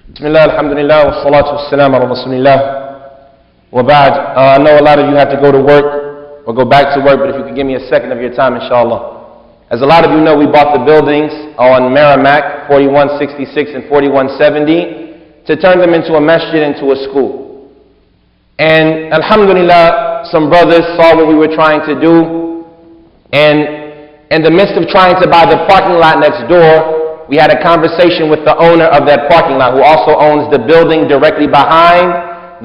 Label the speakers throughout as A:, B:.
A: Bismillah, alhamdulillah, wa salatu wa salam ala rasulillah. Wa ba'd. I know a lot of you have to go to work or go back to work, but if you could give me a second of your time, inshallah. As a lot of you know, we bought the buildings on Merrimack, 4166 and 4170, to turn them into a masjid, into a school. And alhamdulillah, some brothers saw what we were trying to do, and in the midst of trying to buy the parking lot next door, we had a conversation with the owner of that parking lot, who also owns the building directly behind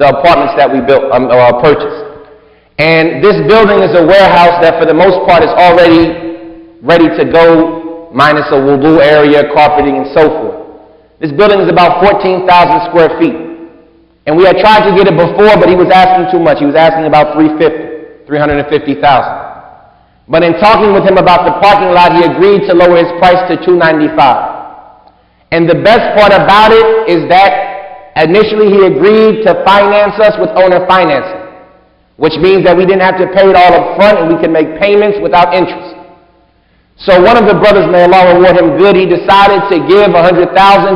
A: the apartments that we purchased. And this building is a warehouse that for the most part is already ready to go, minus a wudu area, carpeting, and so forth. This building is about 14,000 square feet. And we had tried to get it before, but he was asking too much. He was asking about $350,000. But in talking with him about the parking lot, he agreed to lower his price to $295. And the best part about it is that initially he agreed to finance us with owner financing, which means that we didn't have to pay it all up front and we can make payments without interest. So one of the brothers, may Allah reward him good, he decided to give $100,000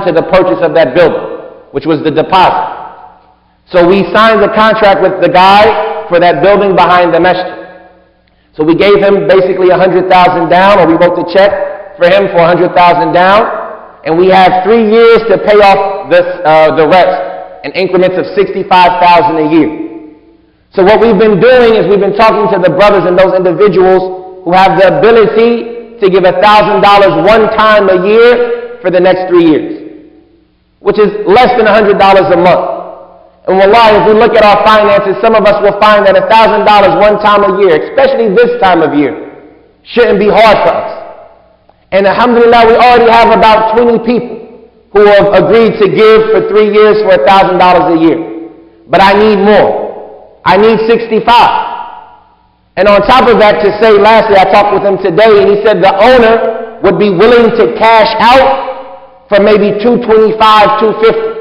A: to the purchase of that building, which was the deposit. So we signed the contract with the guy for that building behind the masjid. So we gave him basically $100,000 down, or we wrote the check for him for $100,000 down. And we have 3 years to pay off the rest in increments of $65,000 a year. So what we've been doing is we've been talking to the brothers and those individuals who have the ability to give $1,000 one time a year for the next 3 years, which is less than $100 a month. And wallahi, if we look at our finances, some of us will find that $1,000 one time a year, especially this time of year, shouldn't be hard for us. And alhamdulillah, we already have about 20 people who have agreed to give for 3 years for $1,000 a year. But I need more. I need 65. And on top of that, to say, lastly, I talked with him today, and he said the owner would be willing to cash out for maybe $225, $250.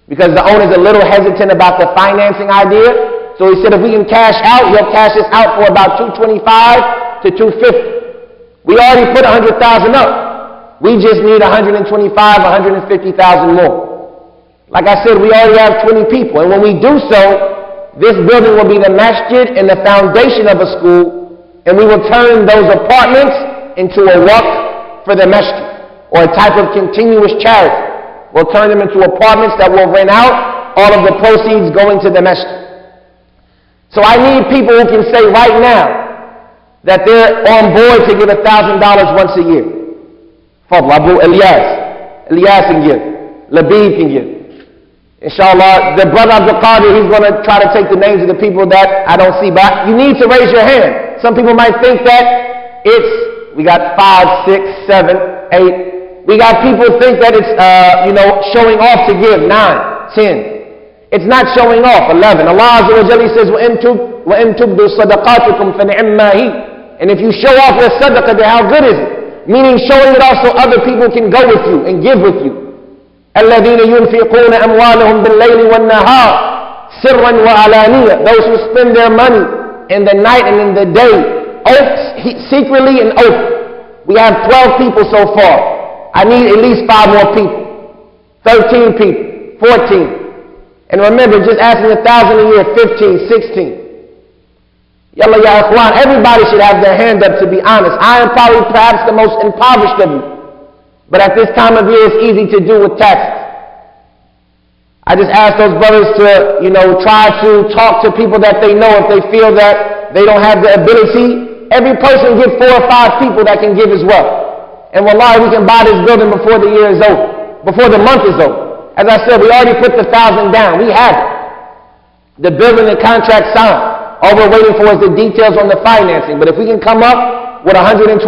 A: Because the owner's a little hesitant about the financing idea. So he said if we can cash out, he'll cash us out for about $225 to $250. We already put $100,000 up. We just need $125,000, $150,000 more. Like I said, we already have 20 people. And when we do so, this building will be the masjid and the foundation of a school. And we will turn those apartments into a waqf for the masjid, or a type of continuous charity. We'll turn them into apartments that will rent out, all of the proceeds going to the masjid. So I need people who can say right now that they're on board to give $1,000 once a year. Fadl, Abu Ilyas can give. Labib can give. Inshallah, the brother Abdul Qadir, he's going to try to take the names of the people that I don't see. But you need to raise your hand. Some people might think that we got 5, 6, 7, 8. We got people think that it's, showing off to give 9, 10. It's not showing off. 11. Allah Azza wa Jalla says, وَإِن تُبْدُوا صَدَقَاتِكُمْ فَنِعِمَّا هِي. And if you show off your sadaqah, then how good is it? Meaning showing it off so other people can go with you and give with you. الَّذِينَ يُنْفِقُونَ أَمْوَالَهُمْ بِاللَّيْلِ وَالنَّهَارِ سِرًّا وَعَلَانِيَةً. Those who spend their money in the night and in the day, secretly and open. We have 12 people so far. I need at least 5 more people. 13 people. 14. And remember, just asking $1,000 a year, 15, 16. Yalla ya ikhwan, everybody should have their hand up, to be honest. I am probably perhaps the most impoverished of you. But at this time of year, it's easy to do with taxes. I just ask those brothers to, try to talk to people that they know if they feel that they don't have the ability. Every person give 4 or 5 people that can give as well. And wallahi, we can buy this building before the year is over, before the month is over. As I said, we already put the $1,000 down. We have it. The building and contract signed. All we're waiting for is the details on the financing. But if we can come up with 125,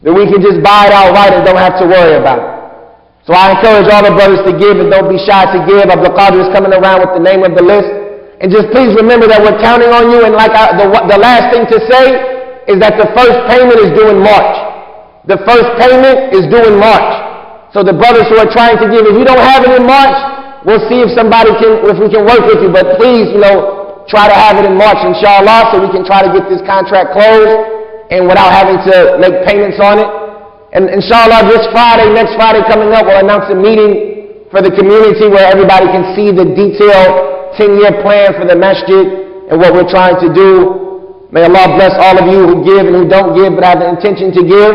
A: then we can just buy it outright and don't have to worry about it. So I encourage all the brothers to give, and don't be shy to give. Abdul Qadir is coming around with the name of the list. And just please remember that we're counting on you. And like the last thing to say is that the first payment is due in March. The first payment is due in March. So the brothers who are trying to give, if you don't have it in March, we'll see if we can work with you. But please, try to have it in March, inshallah, so we can try to get this contract closed and without having to make payments on it. And inshallah, next Friday coming up, we'll announce a meeting for the community where everybody can see the detailed 10-year plan for the masjid and what we're trying to do. May Allah bless all of you who give and who don't give but have the intention to give.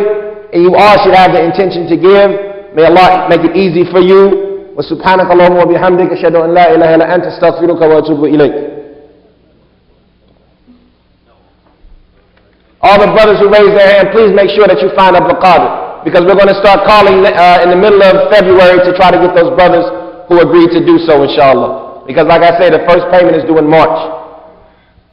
A: And you all should have the intention to give. May Allah make it easy for you. وسبحانك اللهم وبحمدك أشهد أن لا إله إلا أنت أستغفرك وأتوب إليك. All the brothers who raise their hand, please make sure that you find Abdul Qadir. Because we're going to start calling in the middle of February to try to get those brothers who agreed to do so, inshallah. Because like I say, the first payment is due in March.